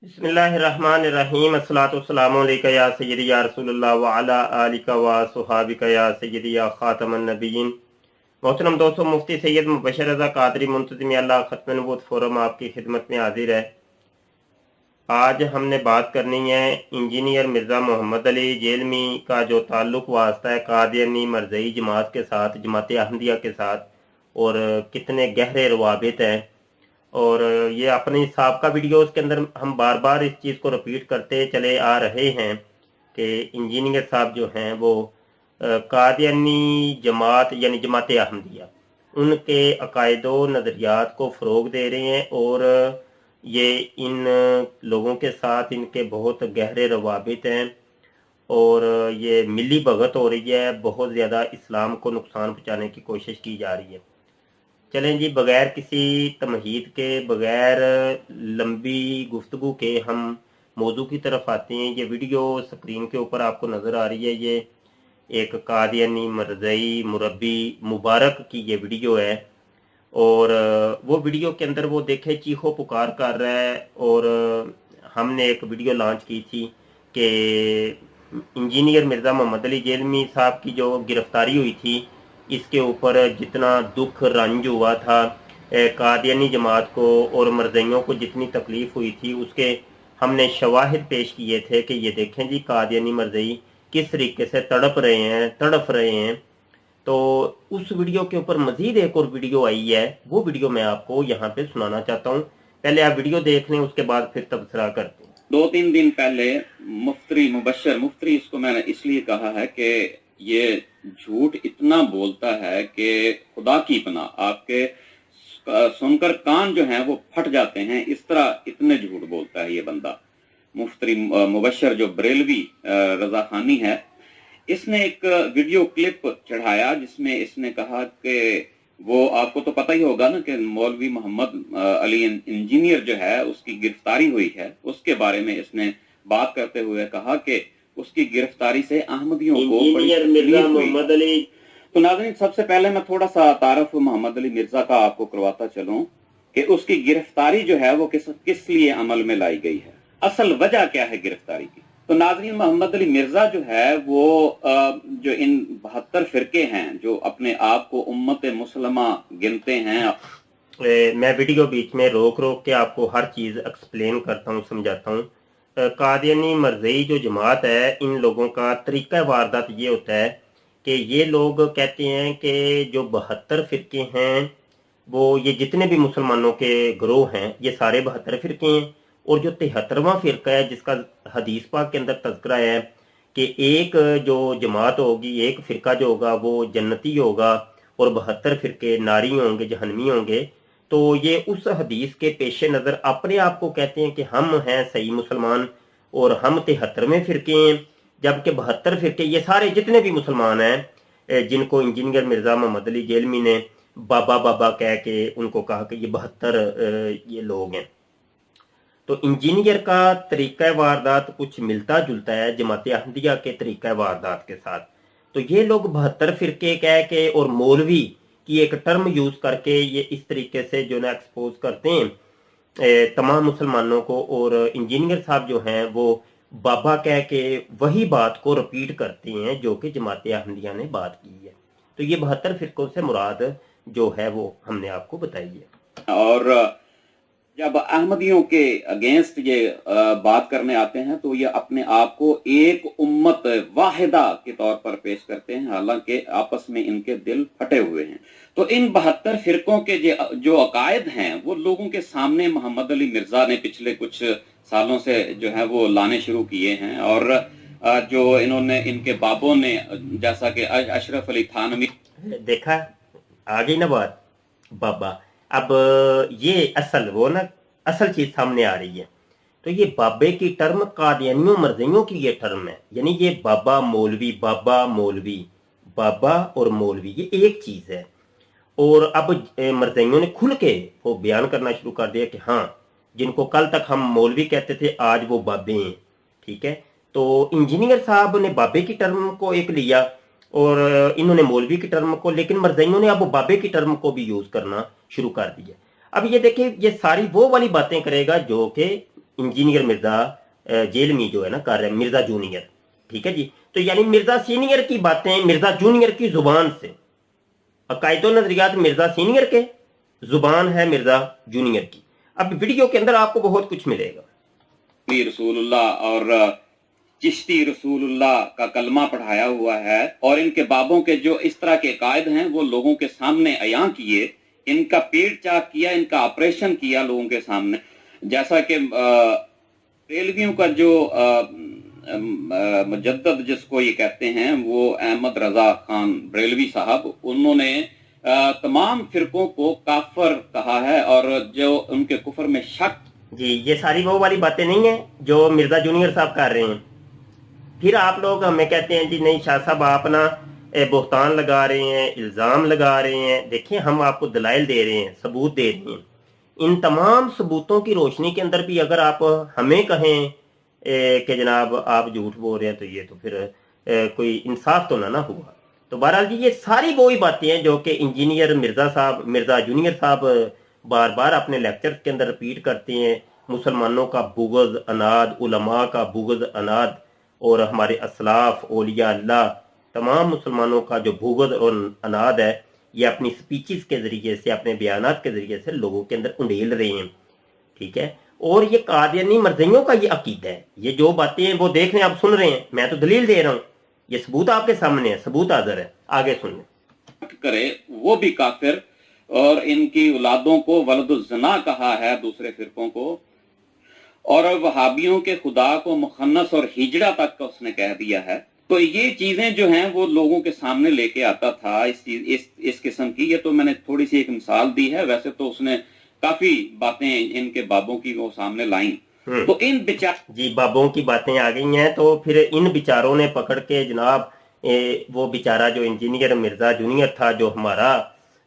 बिस्मिल्लाहिर्रहमानिर्रहीम अस्सलातु वस्सलामु अलैका या सय्यदी या रसूलल्लाह व अला आलिका व सुहाबिका या सय्यदी या खातमन नबीयीन। मोहतरम दोस्तों, मुफ्ती सैयद मुबशर रज़ा कादरी मुंतज़िम अल्लाह खत्म नबूवत फोरम आपकी खिदमत में हाजिर है। आज हमने बात करनी है इंजीनियर मिर्ज़ा मोहम्मद अली जेलमी का जो ताल्लुक़ वास्ता है कादियानी मरज़ई जमात के साथ, जमात अहमदिया के साथ, और कितने गहरे रवाबित हैं। और ये अपनी साबका वीडियोस के अंदर हम बार बार इस चीज़ को रिपीट करते चले आ रहे हैं कि इंजीनियर साहब जो हैं वो कादियानी जमात यानी जमात अहमदिया उनके अकायदो नज़रियात को फ़रोग दे रहे हैं, और ये इन लोगों के साथ इनके बहुत गहरे रवाबित हैं और ये मिली भगत हो रही है। बहुत ज़्यादा इस्लाम को नुकसान पहुँचाने की कोशिश की जा रही है। चलें जी, बगैर किसी तमहीद के, बगैर लंबी गुफ्तगू के हम मौजू की तरफ आते हैं। ये वीडियो स्क्रीन के ऊपर आपको नज़र आ रही है, ये एक कादियानी मरज़ई मुरब्बी मुबारक की ये वीडियो है। और वो वीडियो के अंदर वो देखे चीखो पुकार कर रहा है। और हमने एक वीडियो लॉन्च की थी कि इंजीनियर मिर्ज़ा मोहम्मद अली जेलमी साहब की जो गिरफ्तारी हुई थी, इसके ऊपर जितना दुख रंज हुआ था कादियानी जमात को और मरज़इयों को जितनी तकलीफ़ हुई थी, उसके हमने शवाहिद पेश किए थे कि ये देखें जी कादियानी मरज़ई किस तरीके से तड़प रहे हैं। तो उस वीडियो के ऊपर मज़ीद एक और वीडियो आई है, वो वीडियो मैं आपको यहाँ पे सुनाना चाहता हूँ। पहले आप वीडियो देख लें, उसके बाद फिर तबसरा करते हैं। 2-3 दिन पहले मुफ्ती इसको मैंने इसलिए कहा है कि ये झूठ इतना बोलता है कि खुदा की पनाह आपके सुनकर कान जो हैं वो फट जाते हैं। इस तरह इतने झूठ बोलता है ये बंदा। मुफ्ती मुबशर जो बरेलवी रजा खानी है, इसने एक वीडियो क्लिप चढ़ाया जिसमें इसने कहा कि वो आपको तो पता ही होगा ना कि मौलवी मोहम्मद अली इंजीनियर जो है उसकी गिरफ्तारी हुई है। उसके बारे में इसने बात करते हुए कहा कि उसकी गिरफ्तारी से अहमदियों को इंजीनियर मिर्ज़ा मोहम्मद अली। तो नाज़रीन, सबसे पहले मैं थोड़ा सा तारफ मोहम्मद अली मिर्जा का आपको करवाता चलूं कि उसकी गिरफ्तारी जो है वो किस लिए अमल में लाई गई है, असल वजह क्या है गिरफ्तारी की। तो नाज़रीन, मोहम्मद अली मिर्जा जो है वो जो इन 72 फिरके हैं जो अपने आप को उम्मत मुसलमा गिनते हैं। मैं वीडियो बीच में रोक के आपको हर चीज़ एक्सप्लेन करता हूँ, समझाता हूँ। कादियानी मरज़ई जो जमात है, इन लोगों का तरीक़ा वारदात ये होता है कि ये लोग कहते हैं कि जो 72 फिरके हैं वो, ये जितने भी मुसलमानों के ग्रोह हैं ये सारे 72 फिरके हैं। और जो 73वां फिरका है जिसका हदीस पाक के अंदर तज़किरा है कि एक जो जमात होगी, एक फ़िरका जो होगा वो जन्नती होगा और 72 फिरके नारी होंगे, जहन्नमी होंगे। तो ये उस हदीस के पेश नज़र अपने आप को कहते हैं कि हम हैं सही मुसलमान और हम 73वें फिरके हैं, जबकि 72 फिरके ये सारे जितने भी मुसलमान हैं जिनको इंजीनियर मिर्ज़ा मोहम्मद अली जेलमी ने बाबा बाबा कह के उनको कहा कि ये 72 ये लोग हैं। तो इंजीनियर का तरीक़ा वारदात कुछ मिलता जुलता है जमात अहमदिया के तरीक़ा वारदात के साथ। तो ये लोग 72 फिरके कह के और मौलवी की एक टर्म यूज़ करके ये इस तरीके से जो ना एक्सपोज करते हैं तमाम मुसलमानों को। और इंजीनियर साहब जो हैं वो बाबा कह के वही बात को रिपीट करते हैं जो कि जमात अहमदिया ने बात की है। तो ये 72 फिरकों से मुराद जो है वो हमने आपको बताई है। और जब अहमदियों के अगेंस्ट ये बात करने आते हैं तो ये अपने आप को एक उम्मत वाहिदा के तौर पर पेश करते हैं, हालांकि आपस में इनके दिल फटे हुए हैं। तो इन 72 फिरकों के जो अकायद हैं वो लोगों के सामने मोहम्मद अली मिर्जा ने पिछले कुछ सालों से जो है वो लाने शुरू किए हैं। और जो इन्होंने इनके बाबों ने, जैसा कि अशरफ अली थानवी, देखा आ गई ना बात बाबा। अब ये असल चीज सामने आ रही है। तो ये बाबे की टर्म कादियानियों मरज़इयों की ये टर्म है, यानी ये बाबा मौलवी, बाबा और मौलवी ये एक चीज है। और अब मरज़इयों ने खुल के वो बयान करना शुरू कर दिया कि हाँ, जिनको कल तक हम मौलवी कहते थे आज वो बाबे हैं। ठीक है, तो इंजीनियर साहब ने बाबे की टर्म को एक लिया और इन्होंने मौलवी की टर्म को, लेकिन मरज़इयों ने अब बाबे की टर्म को भी यूज करना शुरू कर दिया। अब ये देखिए, ये सारी वो वाली बातें करेगा जो कि इंजीनियर मिर्जा जेल में जो है ना कर रहे हैं, मिर्जा जूनियर, ठीक है जी। तो यानी मिर्जा सीनियर की बातें मिर्जा जूनियर की जुबान से, अकायद व नजरियात मिर्जा सीनियर के, जुबान है मिर्जा जूनियर की। अब वीडियो के अंदर आपको बहुत कुछ मिलेगा। रसूलुल्लाह और चिश्ती रसूलुल्लाह का कलमा पढ़ाया हुआ है, और इनके बाबों के जो इस तरह के कायद हैं वो लोगों के सामने अयां किए, इनका पेट चाक किया, इनका ऑपरेशन किया लोगों के सामने। जैसा कि रेलवियों का जो मुजद्दद जिसको ये कहते हैं, वो अहमद रजा खान बरेलवी साहब, उन्होंने तमाम फिरकों को काफर कहा है, और जो उनके कुफर में शक जी, ये सारी वो वाली बातें नहीं है जो मिर्जा जूनियर साहब कर रहे हैं। फिर आप लोग हमें कहते हैं जी नहीं शाह साहब आप ना बुहतान लगा रहे हैं, इल्ज़ाम लगा रहे हैं। देखिए हम आपको दलाइल दे रहे हैं, सबूत दे रहे हैं। इन तमाम सबूतों की रोशनी के अंदर भी अगर आप हमें कहें कि जनाब आप झूठ बोल रहे हैं, तो ये तो फिर कोई इंसाफ तो ना हुआ। तो बहरहाल जी ये सारी वही बातें हैं जो कि इंजीनियर मिर्जा जूनियर साहब बार बार अपने लेक्चर के अंदर रिपीट करते हैं। मुसलमानों का बुग़्ज़ अनाद, उलमा का बुग़्ज़ अनाद, और हमारे असलाफ औलिया अल्लाह तमाम मुसलमानों का जो बुग़्ज़ और अनाद है, ये अपनी स्पीचेस के ज़रिए से, अपने बयानात के ज़रिए से लोगों के अंदर उंडेल रहे हैं, ठीक है। और ये कादियानी मर्ज़ियों का ये अकीदा है। ये जो बातें हैं वो देख रहे हैं, आप सुन रहे हैं, मैं तो दलील दे रहा हूँ, ये सबूत आपके सामने है, सबूत हाज़िर है, आगे सुन लें। करे वो भी काफिर, और इनकी औलादों को वलदुज़्ज़ना कहा है दूसरे फिरकों को, और वहाबियों के खुदा को मुखन्नस और हिजड़ा तक का उसने कह दिया है। तो ये चीजें जो हैं वो लोगों के सामने लेके आता था इस किस्म की। ये तो मैंने थोड़ी सी एक मिसाल दी है, वैसे तो उसने काफी बातें इनके बाबों की वो सामने लाई। तो इन जी बाबों की बातें आ गई हैं, तो फिर इन बिचारों ने पकड़ के जनाब वो बेचारा जो इंजीनियर मिर्जा जूनियर था, जो हमारा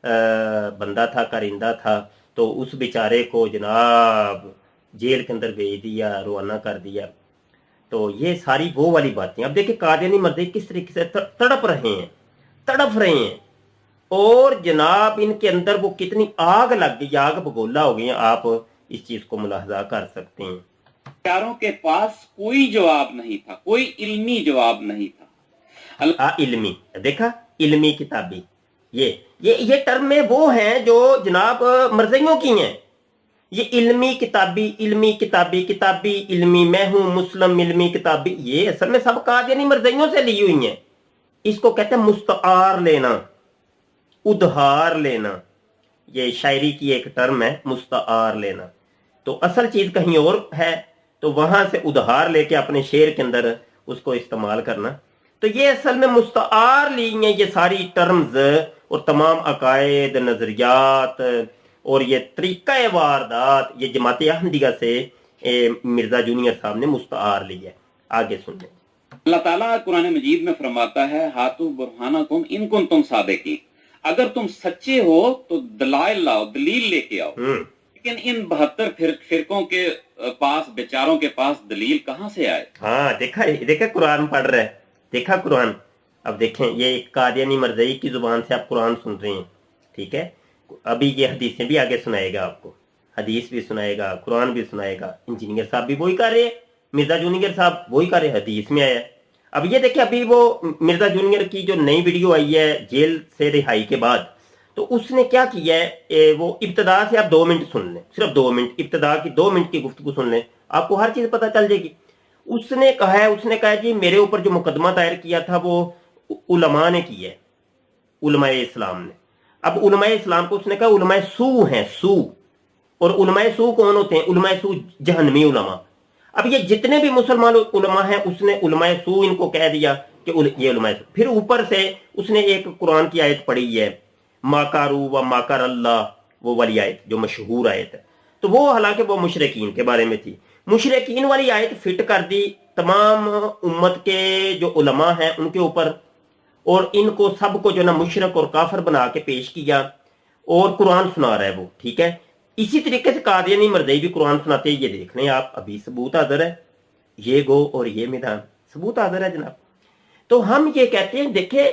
बंदा था, कारिंदा था, तो उस बेचारे को जनाब जेल के अंदर भेज दिया, रवाना कर दिया। तो ये सारी वो वाली बातें। अब देखिए कादियानी मर्दे किस तरीके से तड़प रहे हैं, और जनाब इनके अंदर वो कितनी आग लग गई, आग बगोला हो गई है। आप इस चीज को मुलाहजा कर सकते हैं। चारों के पास कोई जवाब नहीं था, कोई इल्मी जवाब नहीं था। इल्मी, देखा, इल्मी किताबी, ये टर्म में वो हैं जो जनाब मर्जियों की हैं। ये इल्मी किताबी, किताबी इल्मी, मैं हूं मुस्लिम इल्मी किताबी, ये असल में सब कादियानी मर्जियों से ली हुई हैं। इसको कहते हैं मुस्तआर लेना, उधार लेना। ये शायरी की एक टर्म है, मुस्तआर लेना। तो असल चीज कहीं और है, तो वहां से उधार लेके अपने शेर के अंदर उसको इस्तेमाल करना। तो ये असल में मुस्तआर ली हैं ये सारी टर्म्स, और तमाम अकायद, नजरियात और ये तरीका वारदात, ये जमात अहमदिया से मिर्जा जूनियर साहब ने मुस्तआर ली है। आगे सुन लें। अल्लाह ताला कुरान मजीद में फरमाता है, हातु बुरहानकुम इन कुंतुम सादिकीन, अगर तुम सच्चे हो तो दलाइल लाओ, दलील लेके आओ। लेकिन इन 72 फिरकों के पास, बेचारों के पास दलील कहां से आए? हाँ देखा कुरान पढ़ रहा है, देखा कुरान। अब देखें ये कादियानी मर्ज़ई की जुबान से आप कुरान सुन रहे हैं, ठीक है। अभी ये हदीसें भी आगे सुनाएगा आपको, हदीस भी सुनाएगा, कुरान भी सुनाएगा। इंजीनियर साहब भी वही कर रहे हैं, मिर्जा जूनियर साहब वही कर रहे हैं, हदीस में आया। अब ये देखिए अभी वो मिर्जा जूनियर की जो नई वीडियो आई है जेल से रिहाई के बाद, तो उसने क्या किया है, वो इब्तदा से आप 2 मिनट सुन लें, सिर्फ 2 मिनट, इब्तदा की 2 मिनट की गुफ्तगू सुन लें, आपको हर चीज पता चल जाएगी। उसने कहा जी मेरे ऊपर जो मुकदमा दायर किया था वो उलमा ने किया है, उलमाए इस्लाम ने। अब उलमाए इस्लाम को उसने कहा उलमाए सू हैं, सू। और उलमाए सू कौन होते हैं? उलमाए सू जहन्नमी उलमा। अब ये जितने भी मुसलमान उलमा हैं उसने उलमाए सू इनको कह दिया कि ये उलमाए सू। फिर ऊपर से उसने एक कुरान की आयत पढ़ी है, माकारू व माकर अल्लाह, वो वाली आयत जो मशहूर आयत है। तो वो हालांकि वो मुशरिकीन के बारे में थी, मुशरिकीन वाली आयत फिट कर दी तमाम उम्मत के जो उलमा हैं उनके ऊपर, और इनको सबको जो ना मुशरक और काफर बना के पेश किया, और कुरान सुना रहा है वो, ठीक है। इसी तरीके से कादियानी मर्ज़ई भी कुरान सुनाते हैं, ये देख लें आप, अभी सबूत हाजिर है, ये गो और ये मैदान, सबूत हाजिर है जनाब। तो हम ये कहते हैं, देखिए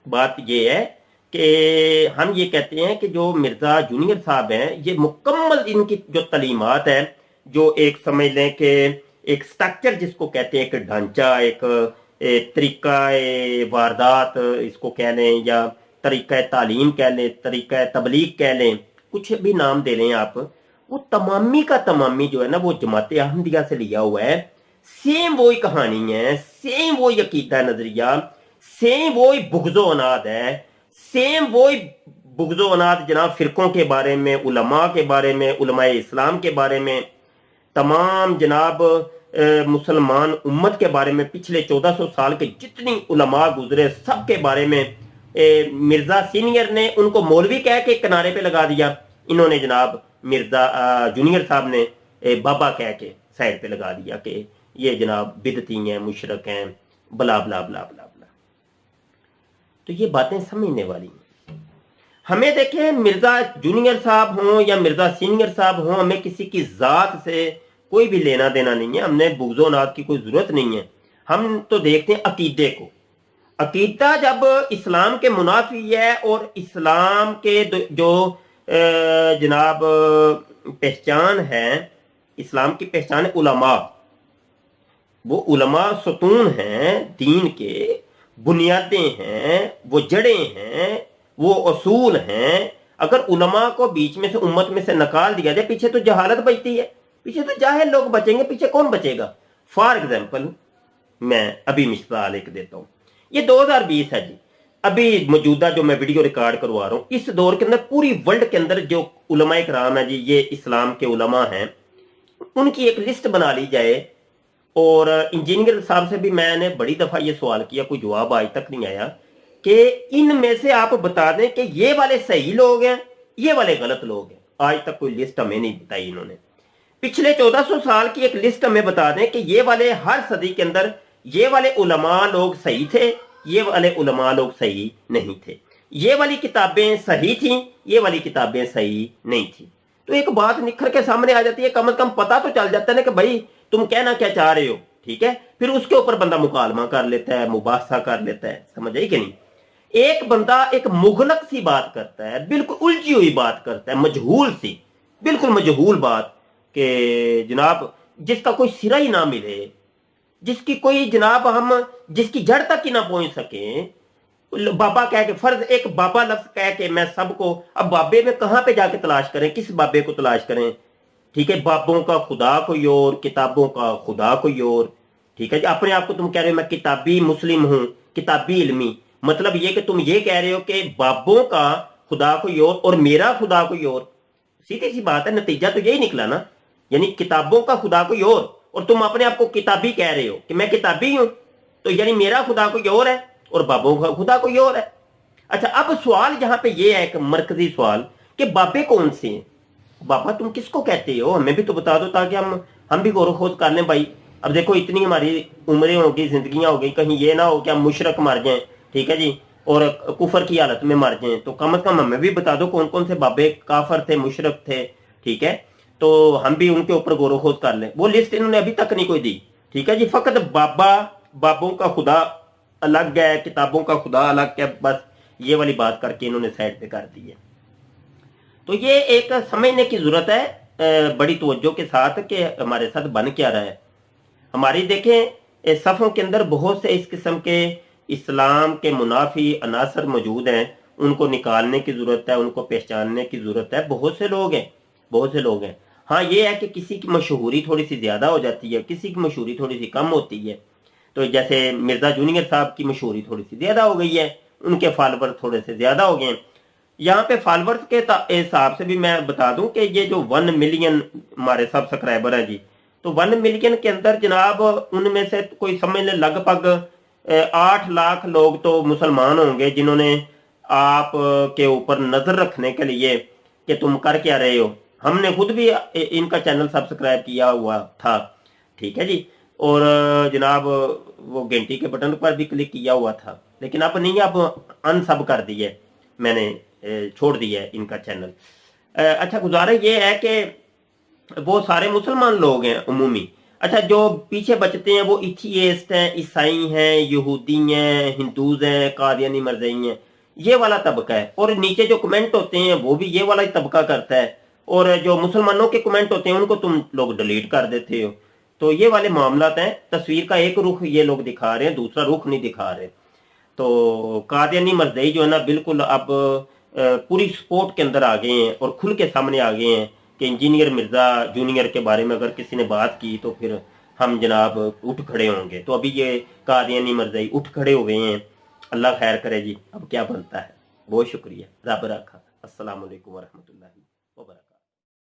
बात ये है कि हम ये कहते हैं कि जो मिर्जा जूनियर साहब हैं, ये मुकम्मल इनकी जो तलीमात है जो एक समझ लें कि एक स्ट्रक्चर जिसको कहते हैं, एक ढांचा, एक तरीका वारदात इसको कह लें, या तरीका तालीम कह लें, तरीका तबलीग कह लें, कुछ भी नाम दे लें आप, वो तमामी का तमामी जो है ना वो जमात अहमदिया से लिया हुआ है। सेम वही कहानी है, सेम वही अकीदा नजरिया, सेम वही बुग़्ज़ो अनाद है, सेम वही बुग़्ज़ो अनाद जनाब फिरकों के बारे में, उलमा के बारे में, उलमाए इस्लाम के बारे में, तमाम जनाब मुसलमान उम्मत के बारे में, पिछले 1400 साल के जितनी उलमा गुजरे सब के बारे में। मिर्जा सीनियर ने उनको मौलवी कह के किनारे पे लगा दिया, इन्होंने जनाब मिर्जा जूनियर साहब ने बाबा कह के साइड पे लगा दिया कि ये जनाब बिदती हैं, मुशरक हैं, बला बला बला बला बला। तो ये बातें समझने वाली हैं। हमें देखें, मिर्जा जूनियर साहब हों या मिर्जा सीनियर साहब हों, हमें किसी की जात से कोई भी लेना देना नहीं है, हमने बुग़्ज़ो नाद की कोई जरूरत नहीं है। हम तो देखते हैं अकीदे को। अकीदा जब इस्लाम के मुनाफी है और इस्लाम के जो जनाब पहचान है, इस्लाम की पहचान है उलमा, वो उलमा सतून हैं, दीन के बुनियादें हैं, वो जड़ें हैं, वो असूल हैं। अगर उलमा को बीच में से उम्मत में से निकाल दिया जाए, पीछे तो जहालत बचती है, पीछे तो जाहिल लोग बचेंगे, पीछे कौन बचेगा? फॉर एग्जाम्पल मैं अभी मिसाल एक देता हूँ, ये 2020 है जी, अभी मौजूदा जो मैं वीडियो रिकॉर्ड करवा रहा हूँ, इस दौर के अंदर पूरी वर्ल्ड के अंदर जो उलमा इकराम है जी, ये इस्लाम के उलमा हैं, उनकी एक लिस्ट बना ली जाए। और इंजीनियर साहब से भी मैंने बड़ी दफा ये सवाल किया, कोई जवाब आज तक नहीं आया कि इनमें से आप बता दें कि ये वाले सही लोग हैं, ये वाले गलत लोग हैं। आज तक कोई लिस्ट हमें नहीं बताई इन्होंने। पिछले 1400 साल की एक लिस्ट हमें बता दें कि ये वाले हर सदी के अंदर ये वाले उलमा लोग सही थे, ये वाले उलमा लोग सही नहीं थे, ये वाली किताबें सही थी, ये वाली किताबें सही नहीं थी। तो एक बात निखर के सामने आ जाती है, कम से कम पता तो चल जाता है ना कि भाई तुम कहना क्या चाह रहे हो, ठीक है। फिर उसके ऊपर बंदा मुकालमा कर लेता है, मुबासा कर लेता है, समझ आई कि नहीं। एक बंदा एक मुगलक सी बात करता है, बिल्कुल उलझी हुई बात करता है, मजहूल सी, बिल्कुल मजहूल बात कि जनाब जिसका कोई सिरा ही ना मिले, जिसकी कोई जनाब हम जिसकी जड़ तक ही ना पहुंच सके, बाबा कह के, फर्ज एक बाबा लफ्ज कह के मैं सबको, अब बाबे में कहां पे जाके तलाश करें, किस बाबे को तलाश करें, ठीक है। बाबों का खुदा कोई और, किताबों का खुदा कोई और, ठीक है जी। अपने आप को तुम कह रहे हो मैं किताबी मुस्लिम हूं, किताबी इल्मी, मतलब ये कि तुम ये कह रहे हो कि बाबों का खुदा कोई और मेरा खुदा कोई और। सीधी सी बात है, नतीजा तो यही निकला ना, यानी किताबों का खुदा कोई और तुम अपने आप को किताबी कह रहे हो कि मैं किताबी हूं, तो यानी मेरा खुदा कोई और है और बाबों का खुदा कोई और है। अच्छा, अब सवाल यहां पे ये है, एक मरकजी सवाल कि बाबे कौन से हैं? बाबा तुम किसको कहते हो, हमें भी तो बता दो ताकि हम भी गौर खोज कर लें भाई। अब देखो इतनी हमारी उम्रें होगी, जिंदगियां हो गई, कहीं ये ना हो कि हम मुशरक मर जाएं, ठीक है जी, और कुफर की हालत में मर जाएं, तो कम से कम हमें भी बता दो कौन कौन से बाबे काफर थे, मुशरक थे, ठीक है, तो हम भी उनके ऊपर गौर खोज कर लें। वो लिस्ट इन्होंने अभी तक नहीं कोई दी, ठीक है जी। फकत बाबों का खुदा अलग है, किताबों का खुदा अलग है, बस ये वाली बात करके इन्होंने साइड पे कर दी है। तो ये एक समझने की जरूरत है बड़ी तवज्जो के साथ कि हमारे साथ बन क्या रहा है। हमारी देखें सफ़ों के अंदर बहुत से इस किस्म के इस्लाम के मुनाफी अनासर मौजूद हैं, उनको निकालने की जरूरत है, उनको पहचानने की जरूरत है। बहुत से लोग हैं, बहुत से लोग हैं। हाँ, ये है कि किसी की मशहूरी थोड़ी सी ज्यादा हो जाती है, किसी की मशहूरी थोड़ी सी कम होती है। तो जैसे मिर्जा जूनियर साहब की मशहूरी थोड़ी सी ज्यादा हो गई है, उनके फॉलोवर थोड़े से ज्यादा हो गए। यहाँ पे फॉलोवर्स के हिसाब से भी मैं बता दूं कि ये जो 1 मिलियन हमारे सब्सक्राइबर हैं जी, तो 1 मिलियन के अंदर जनाब उनमें से कोई समझ लें लगभग 8 लाख लोग तो मुसलमान होंगे जिन्होंने आप के ऊपर नजर रखने के लिए कि तुम कर क्या रहे हो। हमने खुद भी इनका चैनल सब्सक्राइब किया हुआ था, ठीक है जी, और जनाब वो घंटी के बटन पर भी क्लिक किया हुआ था, लेकिन अब नहीं, अब अनसब कर दिए मैंने, छोड़ दिया है इनका चैनल। अच्छा, गुजारा ये है कि वो सारे मुसलमान लोग हैं उमूमी। अच्छा, जो पीछे बचते हैं वो एथियस्ट हैं, ईसाई हैं, यहूदी हैं, हिंदूज हैं, कादियानी मरज़ई हैं, ये वाला तबका है। और नीचे जो कमेंट होते हैं वो भी ये वाला ही तबका करता है। और जो मुसलमानों के कमेंट होते हैं उनको तुम लोग डिलीट कर देते हो। तो ये वाले मामलात हैं, तस्वीर का एक रुख ये लोग दिखा रहे हैं, दूसरा रुख नहीं दिखा रहे। तो कादियानी मजदई जो है ना बिल्कुल अब पूरी स्पोर्ट के अंदर आ गए हैं और खुल के सामने आ गए हैं कि इंजीनियर मिर्जा जूनियर के बारे में अगर किसी ने बात की तो फिर हम जनाब उठ खड़े होंगे। तो अभी ये कादियानी मजदई उठ खड़े हुए हैं। अल्लाह खैर करे जी, अब क्या बनता है। बहुत शुक्रिया, रब रखा। अस्सलाम वालेकुम वरहमतुल्लाहि वबरकातुहू।